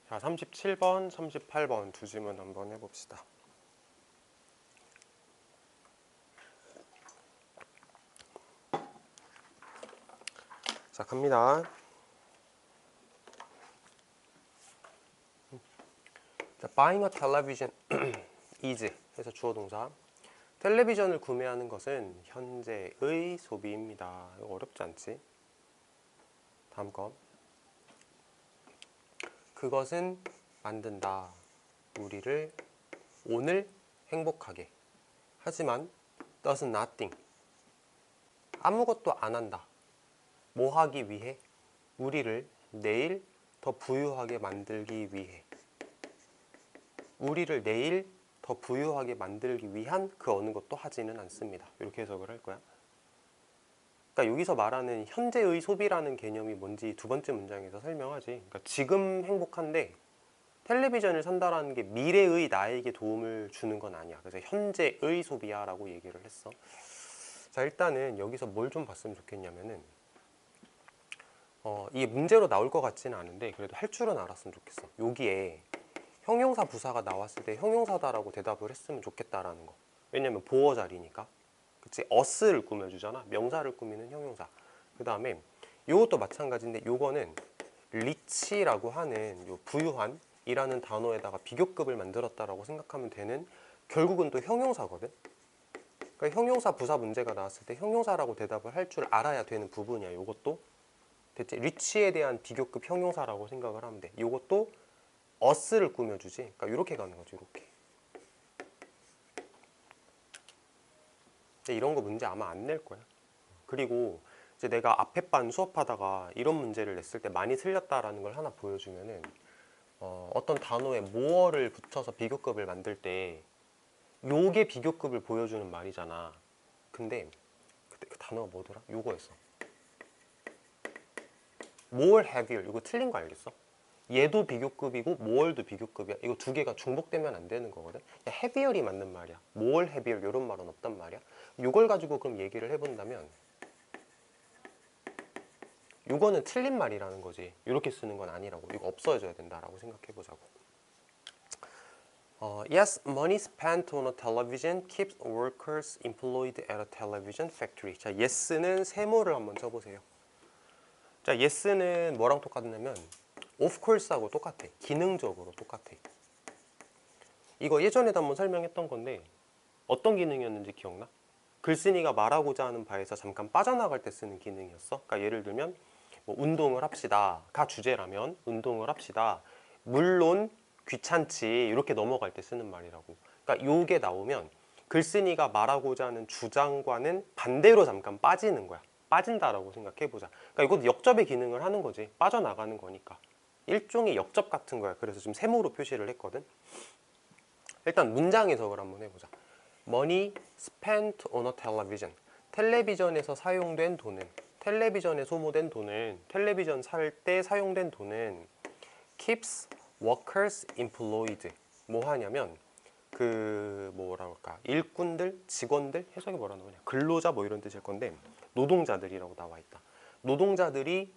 자, 37번, 38번 두 질문 한번 해봅시다. 자, 갑니다. 자, buying a television is 해서 주어 동사. 텔레비전을 구매하는 것은 현재의 소비입니다. 이거 어렵지 않지? 다음 거. 그것은 만든다. 우리를 오늘 행복하게. 하지만 does nothing. 아무것도 안 한다. 뭐 하기 위해? 우리를 내일 더 부유하게 만들기 위해. 우리를 내일 더 부유하게 만들기 위한 그 어느 것도 하지는 않습니다. 이렇게 해석을 할 거야. 그러니까 여기서 말하는 현재의 소비라는 개념이 뭔지 두 번째 문장에서 설명하지. 그러니까 지금 행복한데 텔레비전을 산다라는 게 미래의 나에게 도움을 주는 건 아니야. 그래서 현재의 소비야 라고 얘기를 했어. 자, 일단은 여기서 뭘 좀 봤으면 좋겠냐면은 이게 문제로 나올 것 같지는 않은데 그래도 할 줄은 알았으면 좋겠어. 여기에 형용사 부사가 나왔을 때 형용사다라고 대답을 했으면 좋겠다라는 거. 왜냐면 보어 자리니까. 그치? us를 꾸며주잖아. 명사를 꾸미는 형용사. 그 다음에 요것도 마찬가지인데 요거는 리치라고 하는 요 부유한 이라는 단어에다가 비교급을 만들었다라고 생각하면 되는 결국은 또 형용사거든. 그러니까 형용사 부사 문제가 나왔을 때 형용사라고 대답을 할 줄 알아야 되는 부분이야. 요것도 대체 리치에 대한 비교급 형용사라고 생각을 하면 돼. 요것도 us를 꾸며주지. 그러니까 이렇게 가는 거지. 이렇게. 이런 거 문제 아마 안 낼 거야. 그리고 이제 내가 앞에 반 수업하다가 이런 문제를 냈을 때 많이 틀렸다라는 걸 하나 보여주면은 어떤 단어에 more를 붙여서 비교급을 만들 때 요게 비교급을 보여주는 말이잖아. 근데 그때 그 단어가 뭐더라? 요거였어. more heavier. 이거 틀린 거 알겠어? 얘도 비교급이고 more도 비교급이야. 이거 두 개가 중복되면 안 되는 거거든. heavier이 맞는 말이야. more heavier 이런 말은 없단 말이야. 요걸 가지고 그럼 얘기를 해본다면 요거는 틀린 말이라는 거지. 이렇게 쓰는 건 아니라고. 이거 없어져야 된다라고 생각해보자고. Yes, money spent on a television keeps workers employed at a television factory. 자, yes는 세모를 한번 쳐보세요. 자, yes는 뭐랑 똑같냐면 of course하고 똑같아. 기능적으로 똑같아. 이거 예전에도 한번 설명했던 건데 어떤 기능이었는지 기억나? 글쓴이가 말하고자 하는 바에서 잠깐 빠져나갈 때 쓰는 기능이었어. 그러니까 예를 들면 뭐 운동을 합시다가 주제라면 운동을 합시다. 물론 귀찮지 이렇게 넘어갈 때 쓰는 말이라고. 그러니까 요게 나오면 글쓴이가 말하고자 하는 주장과는 반대로 잠깐 빠지는 거야. 빠진다라고 생각해보자. 그러니까 이것도 역접의 기능을 하는 거지. 빠져나가는 거니까. 일종의 역접 같은 거야. 그래서 지금 세모로 표시를 했거든. 일단 문장 해석을 한번 해보자. Money spent on a television. 텔레비전에서 사용된 돈은, 텔레비전에 소모된 돈은, 텔레비전 살 때 사용된 돈은 keeps workers employed. 뭐 하냐면 그 뭐라 그럴까, 일꾼들, 직원들, 해석이 뭐라 나오냐, 근로자 뭐 이런 뜻일 건데 노동자들이라고 나와 있다. 노동자들이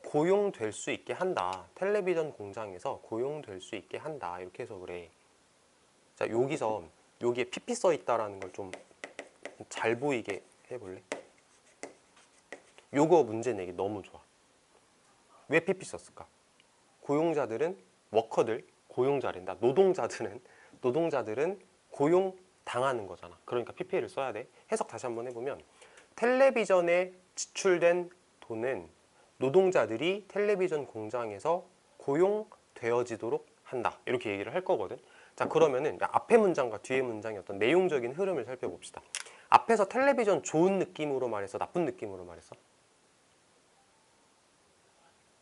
고용될 수 있게 한다. 텔레비전 공장에서 고용될 수 있게 한다. 이렇게 해석을 해. 자, 여기서 여기에 PP 써 있다라는 걸 좀 잘 보이게 해볼래? 요거 문제 내기 너무 좋아. 왜 PP 썼을까? 고용자들은 워커들, 고용자랜다. 노동자들은 고용 당하는 거잖아. 그러니까 PP를 써야 돼. 해석 다시 한번 해보면 텔레비전에 지출된 돈은 노동자들이 텔레비전 공장에서 고용되어지도록 한다. 이렇게 얘기를 할 거거든. 자, 그러면은 앞에 문장과 뒤에 문장의 어떤 내용적인 흐름을 살펴봅시다. 앞에서 텔레비전 좋은 느낌으로 말했어? 나쁜 느낌으로 말했어?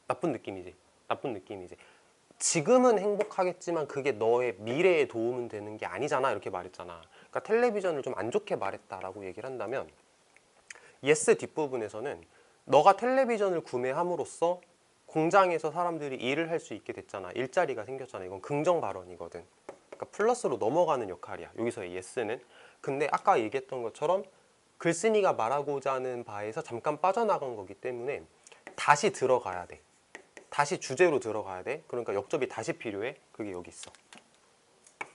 나쁜 느낌이지. 나쁜 느낌이지. 지금은 행복하겠지만 그게 너의 미래에 도움은 되는 게 아니잖아. 이렇게 말했잖아. 그러니까 텔레비전을 좀 안 좋게 말했다라고 얘기를 한다면 yes 뒷부분에서는 너가 텔레비전을 구매함으로써 공장에서 사람들이 일을 할 수 있게 됐잖아. 일자리가 생겼잖아. 이건 긍정 발언이거든. 그러니까 플러스로 넘어가는 역할이야. 여기서의 yes는. 근데 아까 얘기했던 것처럼 글쓴이가 말하고자 하는 바에서 잠깐 빠져나간 거기 때문에 다시 들어가야 돼. 다시 주제로 들어가야 돼. 그러니까 역접이 다시 필요해. 그게 여기 있어.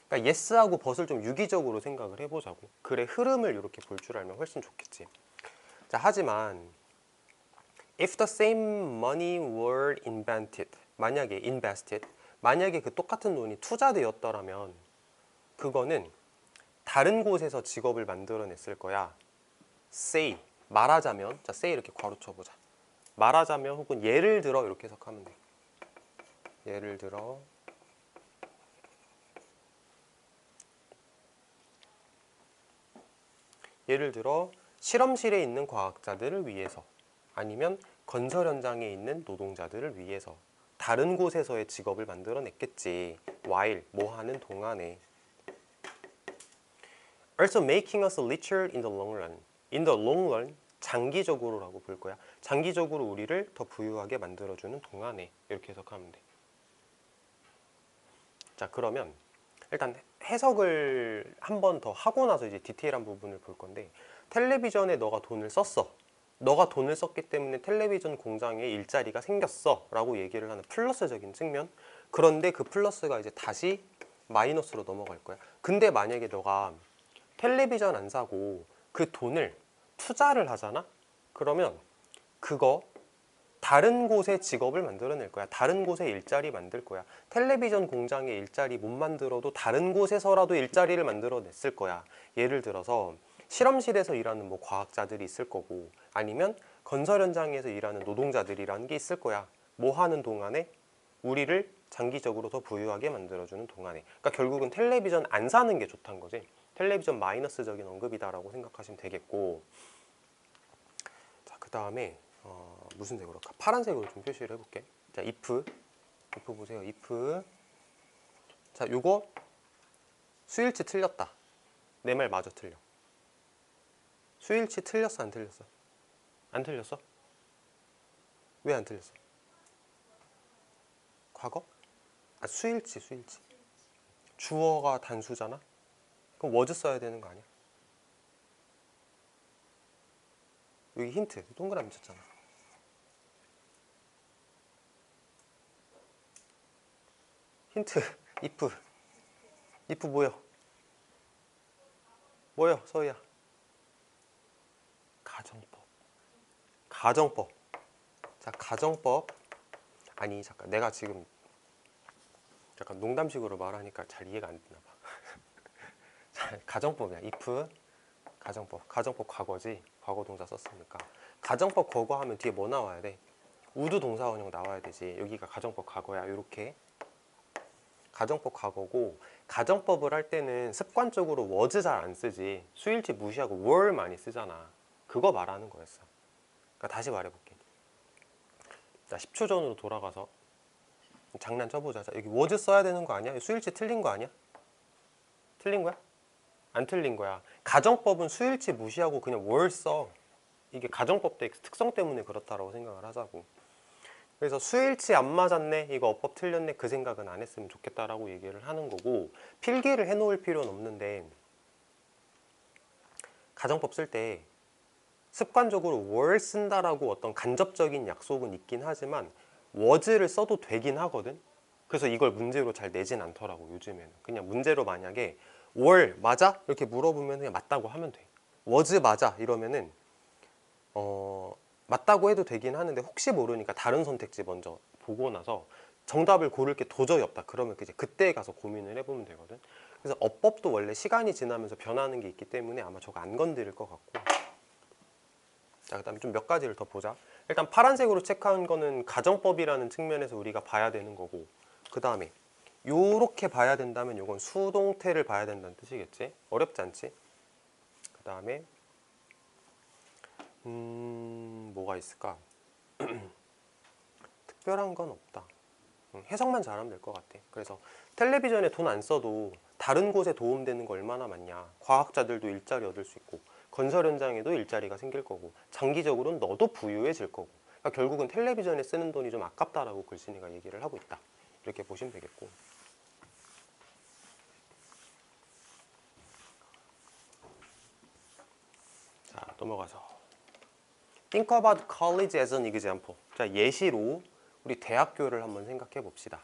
그러니까 yes하고 but을 좀 유기적으로 생각을 해보자고. 글의 흐름을 이렇게 볼 줄 알면 훨씬 좋겠지. 자, 하지만 if the same money were invented, 만약에 invested, 만약에 그 똑같은 돈이 투자되었더라면 그거는 다른 곳에서 직업을 만들어냈을 거야. say, 말하자면, 자, say 이렇게 괄호 쳐보자. 말하자면 혹은 예를 들어 이렇게 해석하면 돼. 예를 들어 실험실에 있는 과학자들을 위해서, 아니면 건설 현장에 있는 노동자들을 위해서 다른 곳에서의 직업을 만들어냈겠지. while, 뭐 하는 동안에. also making us richer in the long run. in the long run, 장기적으로라고 볼 거야. 장기적으로 우리를 더 부유하게 만들어주는 동안에, 이렇게 해석하면 돼. 자, 그러면 일단 해석을 한 번 더 하고 나서 이제 디테일한 부분을 볼 건데, 텔레비전에 너가 돈을 썼어. 너가 돈을 썼기 때문에 텔레비전 공장에 일자리가 생겼어 라고 얘기를 하는 플러스적인 측면. 그런데 그 플러스가 이제 다시 마이너스로 넘어갈 거야. 근데 만약에 너가 텔레비전 안 사고 그 돈을 투자를 하잖아? 그러면 그거 다른 곳에 직업을 만들어낼 거야. 다른 곳에 일자리 만들 거야. 텔레비전 공장에 일자리 못 만들어도 다른 곳에서라도 일자리를 만들어냈을 거야. 예를 들어서 실험실에서 일하는 뭐 과학자들이 있을 거고, 아니면 건설 현장에서 일하는 노동자들이라는 게 있을 거야. 뭐 하는 동안에? 우리를 장기적으로 더 부유하게 만들어주는 동안에. 그러니까 결국은 텔레비전 안 사는 게 좋다는 거지. 텔레비전 마이너스적인 언급이다라고 생각하시면 되겠고, 자, 그 다음에 무슨 색으로 할까? 파란색으로 좀 표시를 해볼게. 자, if 보세요. if. 자, 요거 수일치 틀렸다. 내 말 마저 틀려. 수일치 틀렸어, 안 틀렸어? 안 틀렸어? 왜 안 틀렸어? 과거? 아, 수일치. 주어가 단수잖아? 그럼 was 써야 되는 거 아니야? 여기 힌트, 동그라미 쳤잖아. 힌트, if 뭐요? 서희야? 가정법. 자, 가정법. 아니, 잠깐, 내가 지금 약간 농담식으로 말하니까 잘 이해가 안 되나 봐. 자, 가정법이야. if 가정법 과거지. 과거 동사 썼으니까. 가정법 과거 하면 뒤에 뭐 나와야 돼? 우드 동사원형 나와야 되지. 여기가 가정법 과거야. 이렇게. 가정법 과거고, 가정법을 할 때는 습관적으로 was 잘 안 쓰지. 수일치 무시하고 were 많이 쓰잖아. 그거 말하는 거였어. 그러니까 다시 말해볼게. 자, 10초 전으로 돌아가서 장난 쳐보자. 자, 여기 was 써야 되는 거 아니야? 수일치 틀린 거 아니야? 틀린 거야? 안 틀린 거야. 가정법은 수일치 무시하고 그냥 were 써. 이게 가정법 특성 때문에 그렇다라고 생각을 하자고. 그래서 수일치 안 맞았네, 이거 어법 틀렸네, 그 생각은 안 했으면 좋겠다라고 얘기를 하는 거고, 필기를 해놓을 필요는 없는데, 가정법 쓸 때 습관적으로 were 쓴다라고 어떤 간접적인 약속은 있긴 하지만 was를 써도 되긴 하거든. 그래서 이걸 문제로 잘 내진 않더라고. 요즘에는 그냥 문제로 만약에 were 맞아? 이렇게 물어보면 그냥 맞다고 하면 돼. was 맞아? 이러면은 맞다고 해도 되긴 하는데, 혹시 모르니까 다른 선택지 먼저 보고 나서 정답을 고를 게 도저히 없다 그러면 이제 그때 가서 고민을 해보면 되거든. 그래서 어법도 원래 시간이 지나면서 변하는 게 있기 때문에 아마 저거 안 건드릴 것 같고. 자, 그 다음에 좀 몇 가지를 더 보자. 일단 파란색으로 체크한 거는 가정법이라는 측면에서 우리가 봐야 되는 거고, 그 다음에 요렇게 봐야 된다면 요건 수동태를 봐야 된다는 뜻이겠지. 어렵지 않지? 그 다음에 뭐가 있을까? 특별한 건 없다. 해석만 잘하면 될 것 같아. 그래서 텔레비전에 돈 안 써도 다른 곳에 도움되는 거 얼마나 많냐. 과학자들도 일자리 얻을 수 있고, 건설 현장에도 일자리가 생길 거고, 장기적으로는 너도 부유해질 거고. 그러니까 결국은 텔레비전에 쓰는 돈이 좀 아깝다라고 글쓴이가 얘기를 하고 있다. 이렇게 보시면 되겠고. 자, 넘어가서 Think about college as an example. 자, 예시로 우리 대학교를 한번 생각해 봅시다.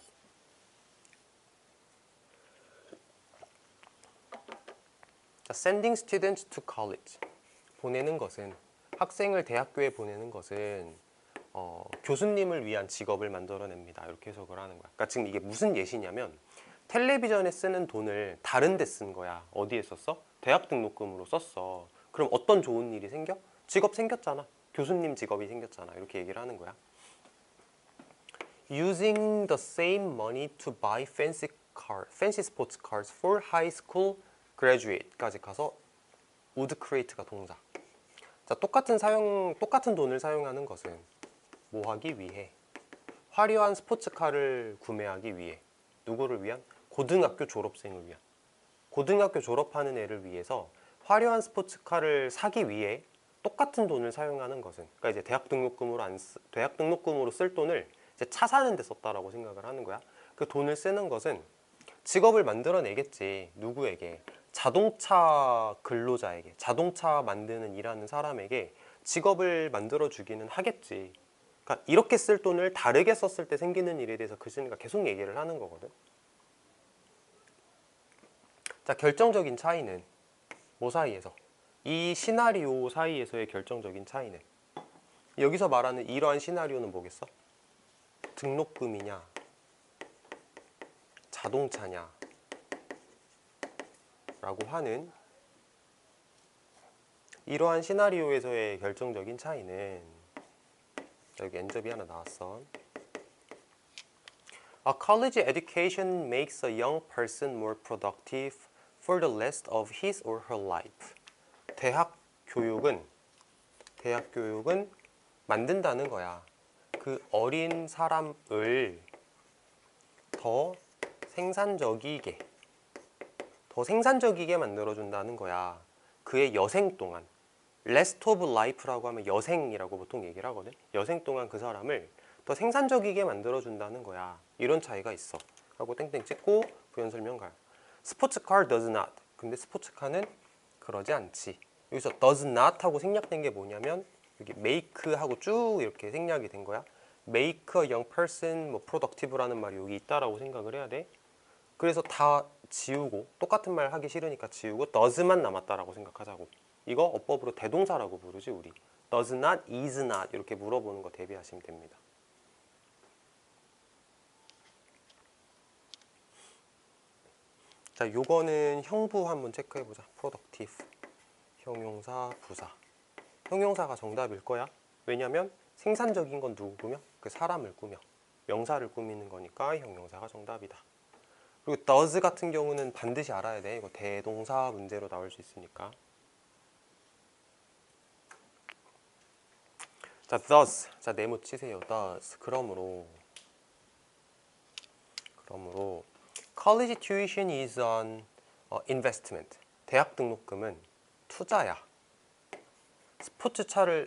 자, sending students to college. 보내는 것은, 학생을 대학교에 보내는 것은 교수님을 위한 직업을 만들어냅니다. 이렇게 해석을 하는 거야. 그러니까 지금 이게 무슨 예시냐면 텔레비전에 쓰는 돈을 다른 데 쓴 거야. 어디에 썼어? 대학 등록금으로 썼어. 그럼 어떤 좋은 일이 생겨? 직업 생겼잖아. 교수님 직업이 생겼잖아. 이렇게 얘기를 하는 거야. Using the same money to buy fancy sports cars for high school graduate까지 가서 would create가 동사. 자, 똑같은 돈을 사용하는 것은 뭐 하기 위해? 화려한 스포츠카를 구매하기 위해. 누구를 위한? 고등학교 졸업생을 위한. 고등학교 졸업하는 애를 위해서 화려한 스포츠카를 사기 위해 똑같은 돈을 사용하는 것은, 그러니까 이제 대학 등록금으로 쓸 돈을 이제 차 사는 데 썼다라고 생각을 하는 거야. 그 돈을 쓰는 것은 직업을 만들어내겠지. 누구에게? 자동차 근로자에게, 자동차 만드는 일하는 사람에게 직업을 만들어주기는 하겠지. 그러니까 이렇게 쓸 돈을 다르게 썼을 때 생기는 일에 대해서 글쓴이가 계속 얘기를 하는 거거든. 자, 결정적인 차이는 뭐 사이에서? 이 시나리오 사이에서의 결정적인 차이는, 여기서 말하는 이러한 시나리오는 뭐겠어? 등록금이냐, 자동차냐 라고 하는 이러한 시나리오에서의 결정적인 차이는, 여기 엔접이 하나 나왔어. A college education makes a young person more productive for the rest of his or her life. 대학 교육은 만든다는 거야. 그 어린 사람을 더 생산적이게 만들어준다는 거야. 그의 여생 동안. rest of life라고 하면 여생이라고 보통 얘기를 하거든. 여생 동안 그 사람을 더 생산적이게 만들어준다는 거야. 이런 차이가 있어. 하고 땡땡 찍고 부연 설명 가요. 스포츠카 does not. 근데 스포츠카는 그러지 않지. 여기서 does not 하고 생략된 게 뭐냐면 여기 make 하고 쭉 이렇게 생략이 된 거야. make a young person 뭐 productive라는 말이 여기 있다라고 생각을 해야 돼. 그래서 다 지우고, 똑같은 말 하기 싫으니까 지우고 does만 남았다라고 생각하자고. 이거 어법으로 대동사라고 부르지 우리. does not, is not 이렇게 물어보는 거 대비하시면 됩니다. 자, 요거는 형부 한번 체크해보자. productive, 형용사, 부사. 형용사가 정답일 거야. 왜냐면 생산적인 건 누구 꾸며? 그 사람을 꾸며. 명사를 꾸미는 거니까 형용사가 정답이다. 그리고 does 같은 경우는 반드시 알아야 돼. 이거 대동사 문제로 나올 수 있으니까. 자, thus. 자, 네모 치세요. thus. 그러므로 college tuition is an investment. 대학 등록금은 투자야.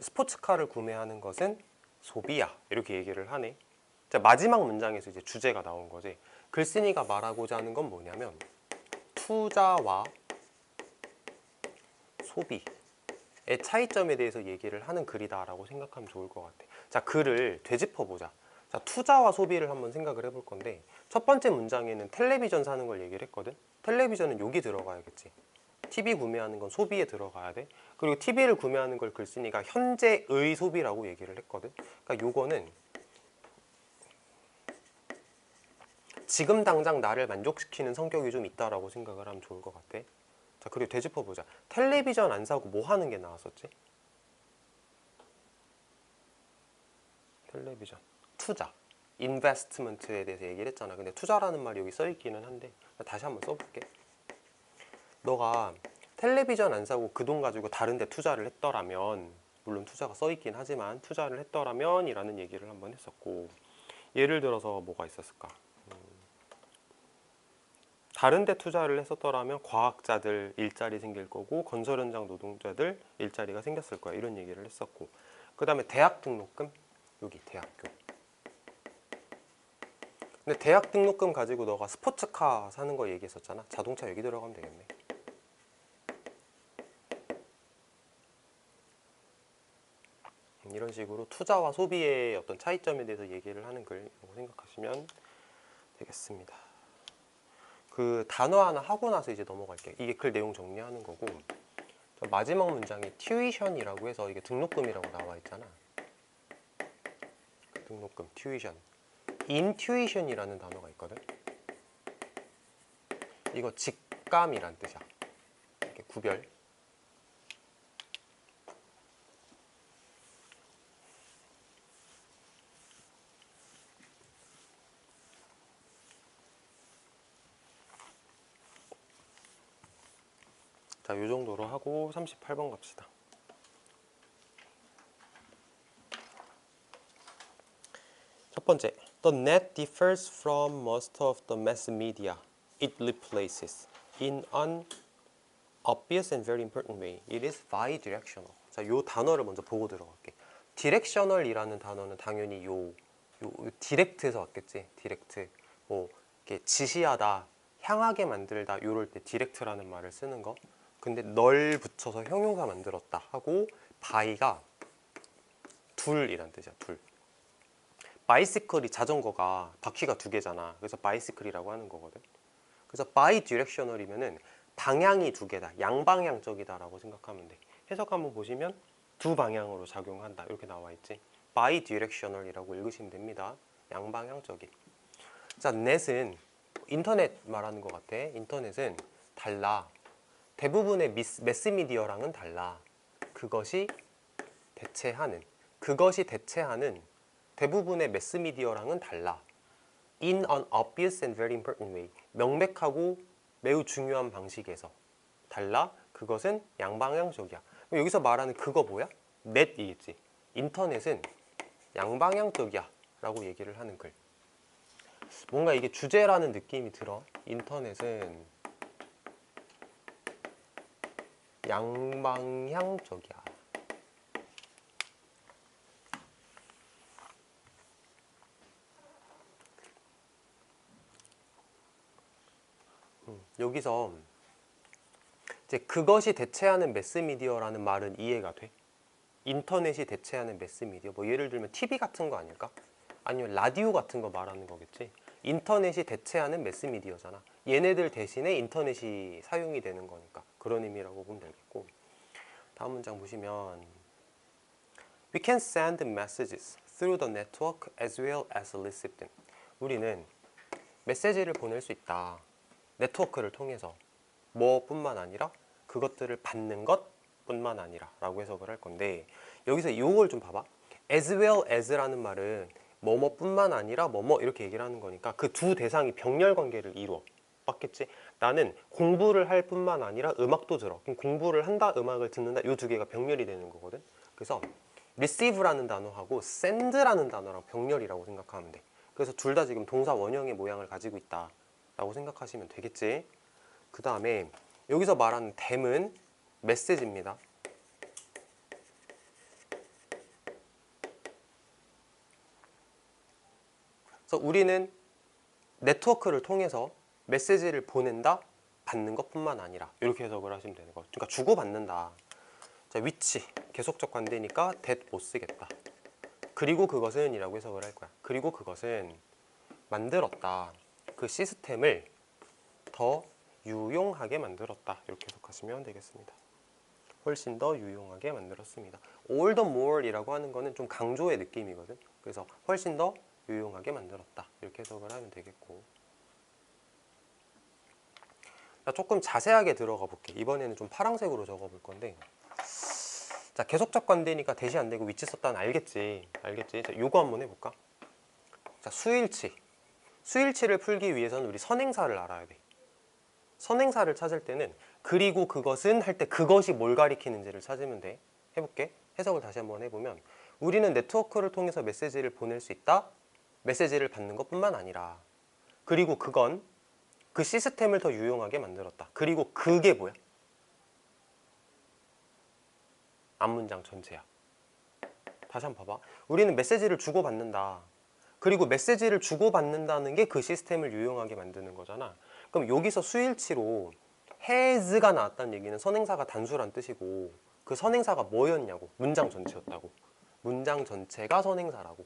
스포츠카를 구매하는 것은 소비야. 이렇게 얘기를 하네. 자, 마지막 문장에서 이제 주제가 나온 거지. 글쓴이가 말하고자 하는 건 뭐냐면 투자와 소비의 차이점에 대해서 얘기를 하는 글이다라고 생각하면 좋을 것 같아. 자, 글을 되짚어보자. 자, 투자와 소비를 한번 생각을 해볼 건데, 첫 번째 문장에는 텔레비전 사는 걸 얘기를 했거든. 텔레비전은 여기 들어가야겠지. TV 구매하는 건 소비에 들어가야 돼. 그리고 TV를 구매하는 걸 글쓴이가 현재의 소비라고 얘기를 했거든. 그러니까 요거는 지금 당장 나를 만족시키는 성격이 좀 있다라고 생각을 하면 좋을 것 같아. 자, 그리고 되짚어보자. 텔레비전 안 사고 뭐 하는 게 나왔었지? 텔레비전, 투자, 인베스트먼트에 대해서 얘기를 했잖아. 근데 투자라는 말이 여기 써있기는 한데 다시 한번 써볼게. 너가 텔레비전 안 사고 그 돈 가지고 다른 데 투자를 했더라면, 물론 투자가 써있긴 하지만 투자를 했더라면 이라는 얘기를 한번 했었고, 예를 들어서 뭐가 있었을까? 다른 데 투자를 했었더라면 과학자들 일자리 생길 거고 건설 현장 노동자들 일자리가 생겼을 거야. 이런 얘기를 했었고, 그 다음에 대학 등록금, 여기 대학교. 근데 대학 등록금 가지고 너가 스포츠카 사는 거 얘기했었잖아. 자동차 여기 들어가면 되겠네. 이런 이런 식으로 투자와 소비의 어떤 차이점에 대해서 얘기를 하는 글이라고 생각하시면 되겠습니다. 그 단어 하나 하고 나서 이제 넘어갈게요. 이게 글 내용 정리하는 거고, 마지막 문장에 튜이션이라고 해서 이게 등록금이라고 나와 있잖아. 등록금, 튜이션. 인튜이션이라는 단어가 있거든. 이거 직감이란 뜻이야. 이렇게 구별. 자, 이 정도로 하고 38번 갑시다. 첫 번째, The net differs from most of the mass media it replaces in an obvious and very important way. It is bidirectional. 자, 요 단어를 먼저 보고 들어갈게. directional이라는 단어는 당연히 요 디렉트에서 왔겠지. 디렉트. 뭐 이렇게 지시하다, 향하게 만들다 요럴 때 디렉트라는 말을 쓰는 거. 근데 널 붙여서 형용사 만들었다 하고 by가 둘이란 뜻이야. 둘. 바이시클이 자전거가 바퀴가 두 개잖아. 그래서 바이시클이라고 하는 거거든. 그래서 바이디렉셔널이면은 방향이 두 개다, 양방향적이다라고 생각하면 돼. 해석 한번 보시면 두 방향으로 작용한다 이렇게 나와 있지. 바이디렉셔널이라고 읽으시면 됩니다. 양방향적인. 자, 넷은 인터넷 말하는 것 같아. 인터넷은 달라. 대부분의 매스미디어랑은 달라. 그것이 대체하는 대부분의 매스미디어랑은 달라. In an obvious and very important way. 명백하고 매우 중요한 방식에서 달라. 그것은 양방향적이야. 여기서 말하는 그거 뭐야? 넷이겠지. 인터넷은 양방향적이야 라고 얘기를 하는 글. 뭔가 이게 주제라는 느낌이 들어. 인터넷은 양방향적이야. 여기서 이제 그것이 대체하는 매스미디어라는 말은 이해가 돼. 인터넷이 대체하는 매스미디어. 뭐 예를 들면 TV 같은 거 아닐까? 아니면 라디오 같은 거 말하는 거겠지. 인터넷이 대체하는 매스미디어잖아. 얘네들 대신에 인터넷이 사용이 되는 거니까 그런 의미라고 보면 되겠고. 다음 문장 보시면 We can send messages through the network as well as receive them. 우리는 메시지를 보낼 수 있다. 네트워크를 통해서 뭐뿐만 아니라 그것들을 받는 것뿐만 아니라 라고 해석을 할 건데, 여기서 이걸 좀 봐봐. as well as라는 말은 뭐뭐뿐만 아니라 뭐뭐 이렇게 얘기를 하는 거니까 그 두 대상이 병렬 관계를 이루어. 맞겠지? 나는 공부를 할 뿐만 아니라 음악도 들어. 그럼 공부를 한다, 음악을 듣는다, 이 두 개가 병렬이 되는 거거든. 그래서 receive라는 단어하고 send라는 단어랑 병렬이라고 생각하면 돼. 그래서 둘 다 지금 동사 원형의 모양을 가지고 있다 라고 생각하시면 되겠지. 그 다음에 여기서 말하는 them은 메시지입니다. 그래서 우리는 네트워크를 통해서 메시지를 보낸다, 받는 것뿐만 아니라 이렇게 해석을 하시면 되는 거예요. 그러니까 주고받는다. 자, 위치 계속적 관대니까 that 못 쓰겠다. 그리고 그것은 이라고 해석을 할 거야. 그리고 그것은 만들었다. 그 시스템을 더 유용하게 만들었다. 이렇게 해석하시면 되겠습니다. 훨씬 더 유용하게 만들었습니다. all the more 이라고 하는 거는 좀 강조의 느낌이거든. 그래서 훨씬 더 유용하게 만들었다. 이렇게 해석을 하면 되겠고. 자, 조금 자세하게 들어가 볼게. 이번에는 좀 파란색으로 적어 볼 건데. 자, 계속적 관대니까 대시 안 되고 위치 썼다는 알겠지. 알겠지? 자, 요거 한번 해볼까? 자, 수일치. 수일치를 풀기 위해서는 우리 선행사를 알아야 돼. 선행사를 찾을 때는 그리고 그것은 할 때 그것이 뭘 가리키는지를 찾으면 돼. 해볼게. 해석을 다시 한번 해보면 우리는 네트워크를 통해서 메시지를 보낼 수 있다. 메시지를 받는 것뿐만 아니라 그리고 그건 그 시스템을 더 유용하게 만들었다. 그리고 그게 뭐야? 앞문장 전체야. 다시 한번 봐봐. 우리는 메시지를 주고받는다. 그리고 메시지를 주고받는다는 게 그 시스템을 유용하게 만드는 거잖아. 그럼 여기서 수일치로 has가 나왔다는 얘기는 선행사가 단수란 뜻이고 그 선행사가 뭐였냐고. 문장 전체였다고. 문장 전체가 선행사라고.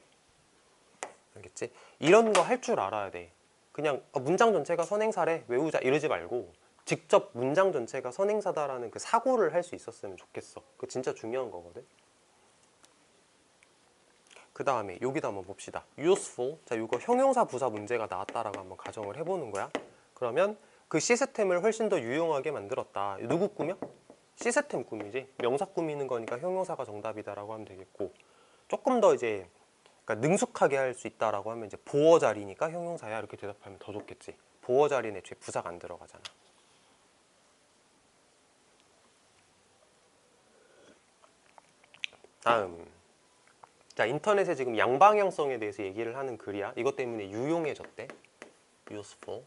알겠지? 이런 거 할 줄 알아야 돼. 그냥 문장 전체가 선행사래 외우자 이러지 말고 직접 문장 전체가 선행사다라는 그 사고를 할 수 있었으면 좋겠어. 그거 진짜 중요한 거거든. 그 다음에 여기다 한번 봅시다. useful. 자, 이거 형용사 부사 문제가 나왔다라고 한번 가정을 해보는 거야. 그러면 그 시스템을 훨씬 더 유용하게 만들었다. 누구 꾸며? 시스템 꾸미지. 명사 꾸미는 거니까 형용사가 정답이다라고 하면 되겠고, 조금 더 이제 그러니까 능숙하게 할 수 있다라고 하면 이제 보어 자리니까 형용사야 이렇게 대답하면 더 좋겠지. 보어 자리는 애초에 부사가 안 들어가잖아. 다음. 자, 인터넷에 지금 양방향성에 대해서 얘기를 하는 글이야. 이것 때문에 유용해졌대. useful.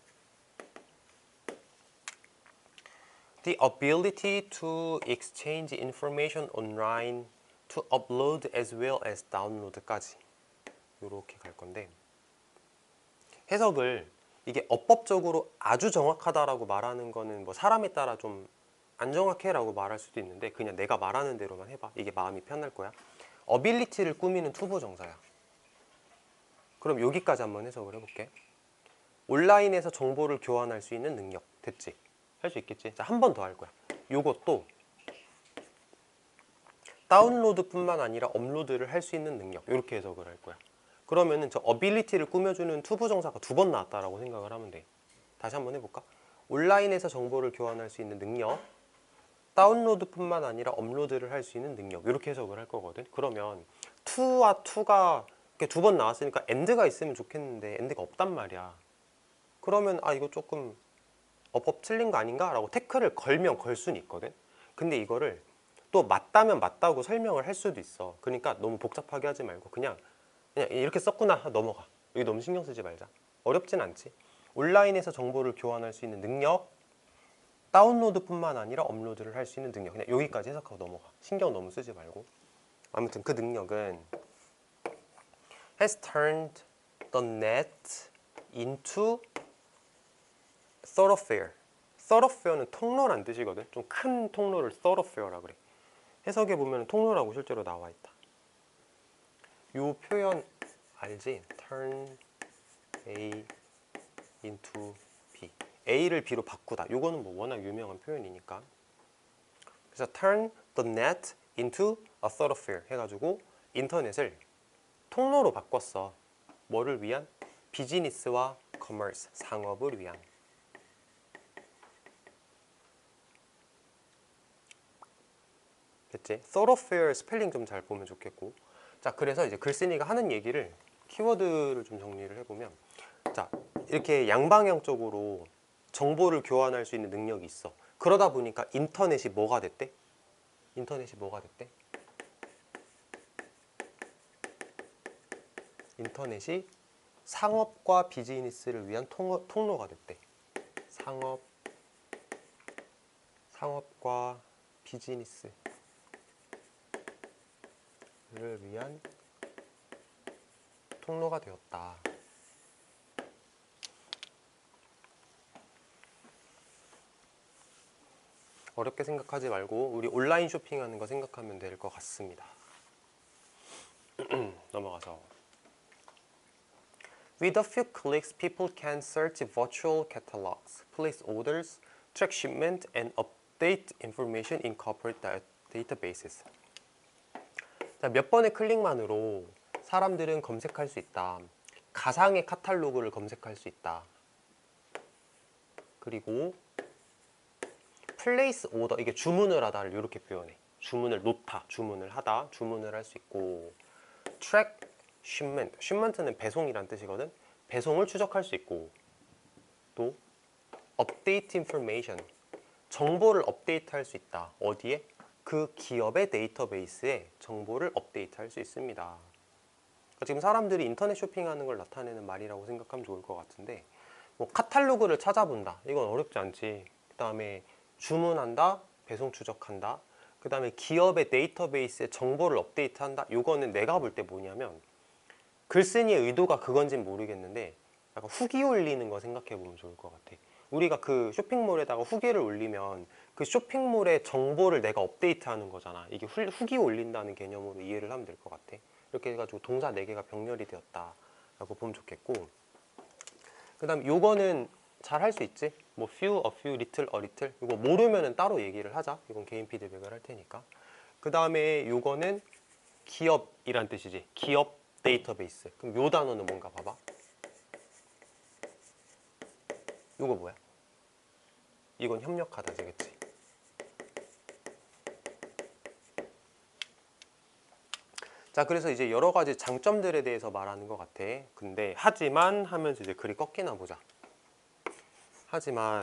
The ability to exchange information online, to upload as well as download까지. 이렇게 갈 건데, 해석을 이게 어법적으로 아주 정확하다라고 말하는 거는 뭐 사람에 따라 좀 안 정확해라고 말할 수도 있는데, 그냥 내가 말하는 대로만 해봐. 이게 마음이 편할 거야. 어빌리티를 꾸미는 투부 정사야. 그럼 여기까지 한번 해석을 해볼게. 온라인에서 정보를 교환할 수 있는 능력. 됐지? 할 수 있겠지? 자, 한 번 더 할 거야. 요것도 다운로드뿐만 아니라 업로드를 할 수 있는 능력. 이렇게 해석을 할 거야. 그러면은 저 어빌리티를 꾸며주는 투부 정사가 두 번 나왔다라고 생각을 하면 돼. 다시 한번 해볼까? 온라인에서 정보를 교환할 수 있는 능력, 다운로드뿐만 아니라 업로드를 할 수 있는 능력. 이렇게 해석을 할 거거든. 그러면 to와 to가 두 번 나왔으니까 and가 있으면 좋겠는데 and가 없단 말이야. 그러면 이거 조금 어법 틀린 거 아닌가? 라고 태클을 걸면 걸 수는 있거든. 근데 이거를 또 맞다면 맞다고 설명을 할 수도 있어. 그러니까 너무 복잡하게 하지 말고 그냥 이렇게 썼구나 넘어가. 여기 너무 신경 쓰지 말자. 어렵진 않지. 온라인에서 정보를 교환할 수 있는 능력, 다운로드뿐만 아니라 업로드를 할 수 있는 능력. 그냥 여기까지 해석하고 넘어가. 신경 너무 쓰지 말고. 아무튼 그 능력은 has turned the net into thoroughfare. thoroughfare는 통로란 뜻이거든. 좀 큰 통로를 thoroughfare라 그래. 해석해 보면 통로라고 실제로 나와 있다. 요 표현 알지? turn A into B. A를 B로 바꾸다. 요거는 뭐 워낙 유명한 표현이니까. 그래서 turn the net into a thoroughfare 해가지고 인터넷을 통로로 바꿨어. 뭐를 위한? 비즈니스와 커머스, 상업을 위한. 됐지? thoroughfare 스펠링 좀 잘 보면 좋겠고. 자, 그래서 이제 글쓴이가 하는 얘기를 키워드를 좀 정리를 해보면, 자, 이렇게 양방향적으로 정보를 교환할 수 있는 능력이 있어. 그러다 보니까 인터넷이 뭐가 됐대? 인터넷이 뭐가 됐대? 인터넷이 상업과 비즈니스를 위한 통로가 됐대. 상업과 비즈니스를 위한 통로가 되었다. 어렵게 생각하지 말고 우리 온라인 쇼핑하는 거 생각하면 될 것 같습니다. 넘어가서 With a few clicks, people can search virtual catalogs, place orders, track shipment, and update information in corporate databases. 자, 몇 번의 클릭만으로 사람들은 검색할 수 있다. 가상의 카탈로그를 검색할 수 있다. 그리고 place order, 이게 주문을 하다를 이렇게 표현해. 주문을 놓다, 주문을 하다, 주문을 할 수 있고, track shipment, shipment는 배송이란 뜻이거든. 배송을 추적할 수 있고, 또 update information, 정보를 업데이트할 수 있다. 어디에? 그 기업의 데이터베이스에 정보를 업데이트할 수 있습니다. 그러니까 지금 사람들이 인터넷 쇼핑하는 걸 나타내는 말이라고 생각하면 좋을 것 같은데, 뭐 카탈로그를 찾아본다. 이건 어렵지 않지. 그 다음에 주문한다, 배송 추적한다. 그 다음에 기업의 데이터베이스에 정보를 업데이트한다. 이거는 내가 볼 때 뭐냐면 글쓴이의 의도가 그건진 모르겠는데 약간 후기 올리는 거 생각해 보면 좋을 것 같아. 우리가 그 쇼핑몰에다가 후기를 올리면 그 쇼핑몰의 정보를 내가 업데이트하는 거잖아. 이게 후기 올린다는 개념으로 이해를 하면 될 것 같아. 이렇게 해가지고 동사 4개가 병렬이 되었다라고 보면 좋겠고, 그 다음 요거는 잘 할 수 있지? 뭐 few, a few, little, a little. 이거 모르면은 따로 얘기를 하자. 이건 개인 피드백을 할 테니까. 그 다음에 요거는 기업이란 뜻이지. 기업 데이터베이스. 그럼 요 단어는 뭔가 봐봐. 요거 뭐야? 이건 협력하다지, 그치? 자, 그래서 이제 여러 가지 장점들에 대해서 말하는 것 같아. 근데 하지만 하면서 이제 글이 꺾이나 보자. 하지만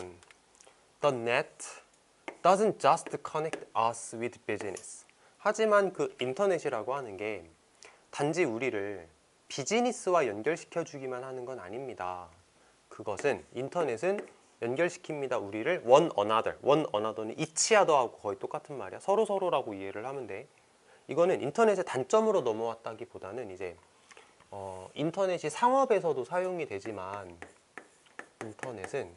the net doesn't just connect us with business. 하지만 그 인터넷이라고 하는 게 단지 우리를 비즈니스와 연결시켜 주기만 하는 건 아닙니다. 그것은 인터넷은 연결시킵니다. 우리를 one another. one another는 each other하고 거의 똑같은 말이야. 서로 서로라고 이해를 하면 돼. 이거는 인터넷의 단점으로 넘어왔다기보다는 이제 인터넷이 상업에서도 사용이 되지만 인터넷은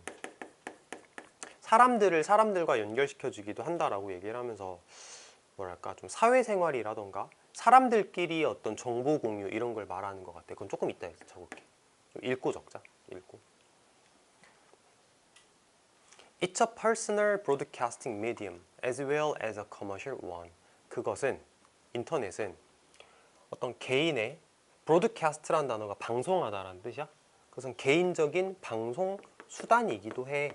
사람들을 사람들과 연결시켜 주기도 한다라고 얘기를 하면서 뭐랄까 좀 사회생활이라던가 사람들끼리 어떤 정보 공유 이런 걸 말하는 것 같아. 그건 조금 이따 적을게. 좀 읽고 적자. 읽고. It's a personal broadcasting medium as well as a commercial one. 그것은 인터넷은 어떤 개인의 브로드캐스트라는 단어가 방송하다라는 뜻이야. 그것은 개인적인 방송 수단이기도 해.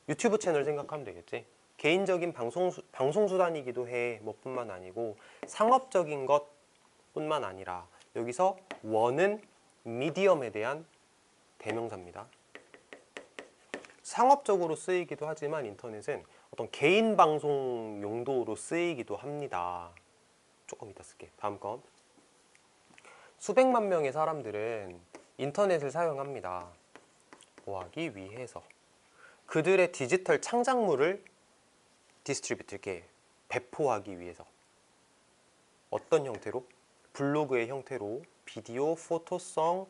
유튜브 채널 생각하면 되겠지. 개인적인 방송 수단이기도 해. 뭐뿐만 아니고 상업적인 것뿐만 아니라 여기서 원은 미디엄에 대한 대명사입니다. 상업적으로 쓰이기도 하지만 인터넷은 어떤 개인 방송 용도로 쓰이기도 합니다. 조금 이따 쓸게. 다음 건. 수백만 명의 사람들은 인터넷을 사용합니다. 뭐 하기 위해서. 그들의 디지털 창작물을 디스트리뷰트, 이렇게 배포하기 위해서. 어떤 형태로? 블로그의 형태로, 비디오, 포토송,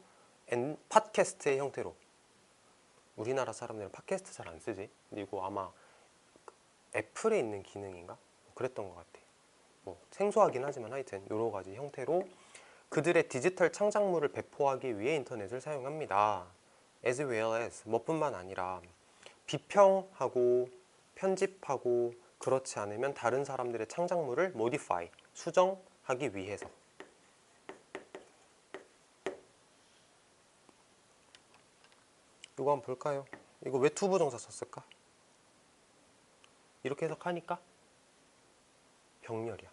팟캐스트의 형태로. 우리나라 사람들은 팟캐스트 잘 안 쓰지. 그리고 아마 애플에 있는 기능인가? 그랬던 것 같아. 뭐 생소하긴 하지만 하여튼 여러 가지 형태로 그들의 디지털 창작물을 배포하기 위해 인터넷을 사용합니다. as well as 뭐뿐만 아니라 비평하고 편집하고 그렇지 않으면 다른 사람들의 창작물을 modify, 수정하기 위해서. 이거 한번 볼까요? 이거 왜 투부정사 썼을까? 이렇게 해석하니까 병렬이야.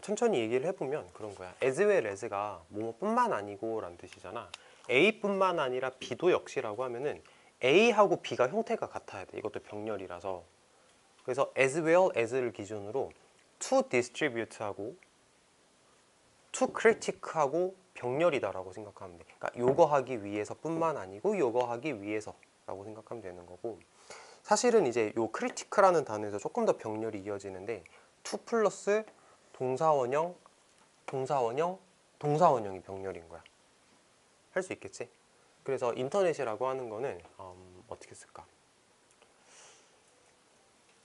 천천히 얘기를 해보면 그런 거야. as well as가 뭐뿐만 아니고 라는 뜻이잖아. A뿐만 아니라 B도 역시라고 하면은 A하고 B가 형태가 같아야 돼. 이것도 병렬이라서. 그래서 as well as를 기준으로 to distribute하고 to critic하고 병렬이다라고 생각하면 돼. 그러니까 요거 하기 위해서 뿐만 아니고 요거 하기 위해서 라고 생각하면 되는 거고, 사실은 이제 요 critic라는 단어에서 조금 더 병렬이 이어지는데 to 플러스 동사원형, 동사원형이 병렬인 거야. 할 수 있겠지? 그래서 인터넷이라고 하는 거는 어떻게 쓸까?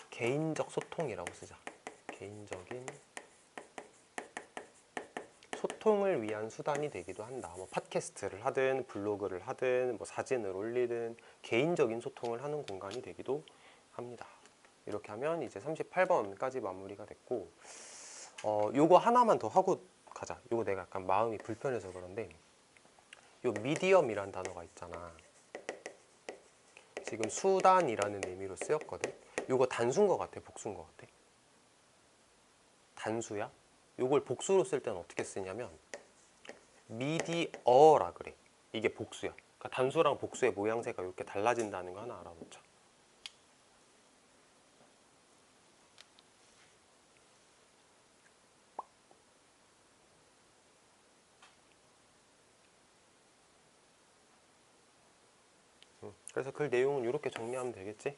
개인적 소통이라고 쓰자. 개인적인 소통을 위한 수단이 되기도 한다. 뭐 팟캐스트를 하든 블로그를 하든 뭐 사진을 올리든 개인적인 소통을 하는 공간이 되기도 합니다. 이렇게 하면 이제 38번까지 마무리가 됐고, 요거 하나만 더 하고 가자. 요거 내가 약간 마음이 불편해서 그런데 요 미디엄이란 단어가 있잖아. 지금 수단이라는 의미로 쓰였거든. 요거 단수인 것 같아, 복수인 것 같아? 단수야? 요걸 복수로 쓸 때는 어떻게 쓰냐면 미디어라 그래. 이게 복수야. 그러니까 단수랑 복수의 모양새가 이렇게 달라진다는 거 하나 알아놓자. 그래서 글 내용은 이렇게 정리하면 되겠지?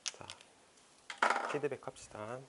자, 피드백 합시다.